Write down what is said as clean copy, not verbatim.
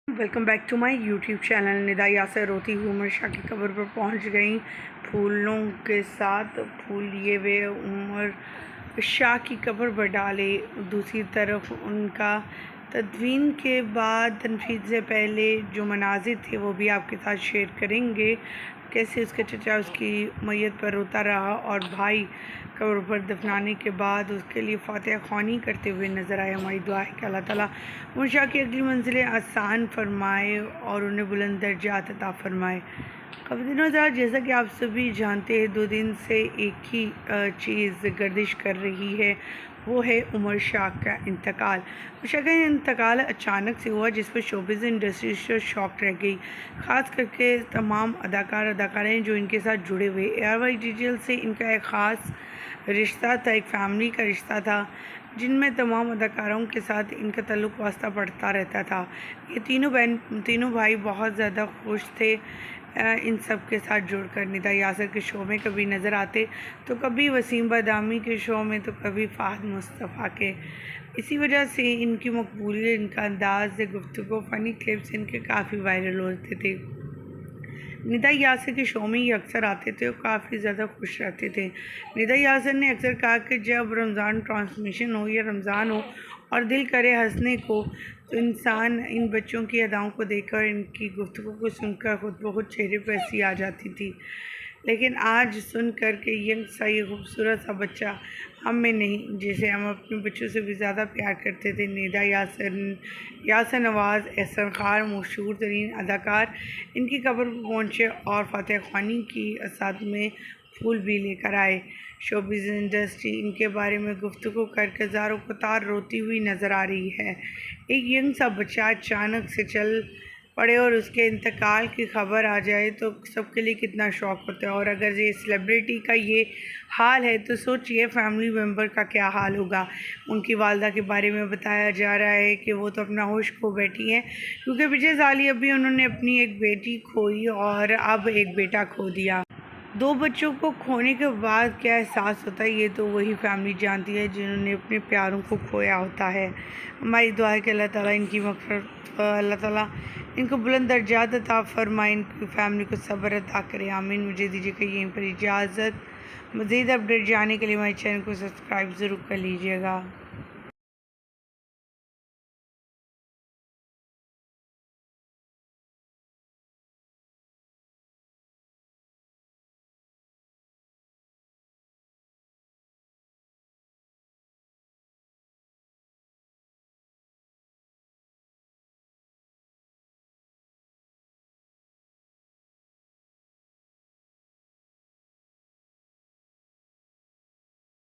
Welcome back to my YouTube channel. Nida Yasir روتی ہوئی عمر شاہ کی قبر پر پہنچ گئیں پھولوں کے ساتھ۔ پھول لیے ہوئے عمر شاہ کی قبر پر ڈالے۔ دوسری طرف ان کا تدفین کے بعد تنفید سے پہلے جو مناظر تھے وہ بھی آپ کے ساتھ شیئر کریں گے، کیسے اس کا چچا اس کی میت پر روتا رہا اور بھائی قبر پر دفنانے کے بعد اس کے لیے فاتحہ خوانی کرتے ہوئے نظر آئے۔ ہماری دعا ہے کہ اللہ تعالیٰ عمر شاہ کی اگلی منزلیں آسان فرمائے اور انہیں بلند درجات عطا فرمائے۔ خواتین و حضرات، جیسا کہ آپ سبھی جانتے ہیں، 2 دن سے ایک ہی چیز گردش کر رہی ہے، وہ ہے عمر شاہ کا انتقال۔ عمر شاہ کا انتقال اچانک سے ہوا، جس پر شوبز انڈسٹری شاک رہ گئی، خاص کر کے تمام اداکاریں جو ان کے ساتھ جڑے ہوئے۔ ARY سے ان کا ایک خاص رشتہ تھا، ایک فیملی کا رشتہ تھا، جن میں تمام اداکاروں کے ساتھ ان کا تعلق واسطہ پڑتا رہتا تھا۔ یہ تینوں بھائی بہت زیادہ خوش تھے ان سب کے ساتھ جڑ کر۔ ندا یاسر کے شو میں کبھی نظر آتے تو کبھی وسیم بادامی کے شو میں تو کبھی فہد مصطفیٰ کے۔ اسی وجہ سے ان کی مقبولیت، ان کا انداز گفتگو، فنی کلپس ان کے کافی وائرل ہوتے تھے۔ ندا یاسر کے شو میں یہ اکثر آتے تھے اور کافی زیادہ خوش رہتے تھے۔ ندا یاسر نے اکثر کہا کہ جب رمضان ٹرانسمیشن ہو یا رمضان ہو اور دل کرے ہنسنے کو، تو انسان ان بچوں کی اداؤں کو دیکھ کر، ان کی گفتگو کو سن کر خود بخود چہرے پہ ہنسی آ جاتی تھی۔ لیکن آج سن کر کہ ینگ سا، یہ خوبصورت سا بچہ ہم میں نہیں، جسے ہم اپنے بچوں سے بھی زیادہ پیار کرتے تھے، ندا یاسر نواز احسن خان، مشہور ترین اداکار، ان کی قبر پر پہنچے اور فاتحہ خوانی کی، ساتھ میں پھول بھی لے کر آئے۔ شوبز انڈسٹری ان کے بارے میں گفتگو کر کے زاروں قطار روتی ہوئی نظر آ رہی ہے۔ ایک ینگ سا بچہ اچانک سے چل پڑے اور اس کے انتقال کی خبر آ جائے تو سب کے لیے کتنا شوق ہوتا ہے، اور اگر یہ سیلیبریٹی کا یہ حال ہے تو سوچئے فیملی ممبر کا کیا حال ہوگا۔ ان کی والدہ کے بارے میں بتایا جا رہا ہے کہ وہ تو اپنا ہوش کھو بیٹھی ہیں، کیونکہ پچھلے سال ہی ابھی انہوں نے اپنی ایک بیٹی کھوئی اور اب ایک بیٹا کھو دیا۔ 2 بچوں کو کھونے کے بعد کیا احساس ہوتا ہے، یہ تو وہی فیملی جانتی ہے جنہوں نے اپنے پیاروں کو کھویا ہوتا ہے۔ ہماری دعا ہے کہ اللہ تعالیٰ ان کی مغفرت، اللہ تعالیٰ ان کو بلند درجات عطا فرمائے، ان کی فیملی کو صبر عطا کرے، آمین۔ مجھے دیجیے کہ یہیں پر اجازت۔ مزید اپڈیٹ جاننے کے لیے ہمارے چینل کو سبسکرائب ضرور کر لیجیے گا۔